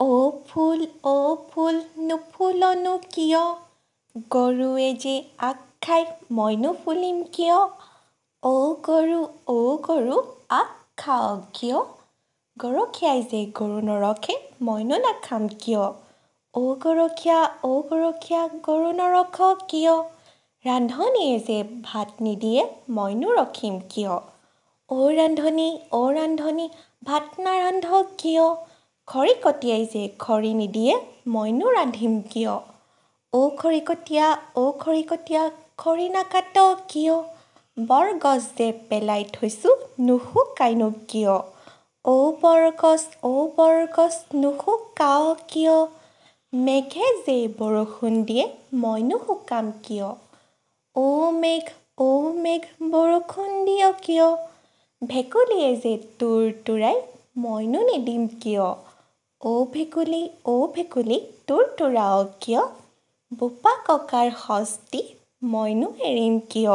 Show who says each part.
Speaker 1: অ ফুল নুফুলনো কিয়? গৰুৱে যে আগ খাই মই নুফুলিম কিয়? অ গৰু আগ খাৱ কিয়? গৰখীয়াই যে গৰু নৰখে মইনো নাখাম কিয়? অ গৰখীয়া গৰু নৰখ কিয়? ৰান্ধনীয়ে যে ভাত নিদিয়ে মইনো ৰখিম কিয়? অ ৰান্ধনী ভাত নাৰান্ধ কিয়? খৰিকটীয়াই যে খৰি নিদিয়ে মইনো ৰান্ধিম কিয়? অ খৰিকটীয়া খৰি নাকাট কিয়? বৰগছ যে পেলাই থৈছোঁ নুশুকাইনো কিয়? অ বৰগছ নুশুকাৱ কিয়? মেঘে যে বৰষুণ দিয়ে মইনো শুকাম কিয়? অ মেঘ বৰষুণ দিয় কিয়? ভেকুলীয়ে যে তুৰতুৰাই মইনো নিদিম কিয়? অ ভেকুলী তুৰতুৰাৱ কিয়? বোপা ককাৰ শস্তি মইনো এৰিম কিয়?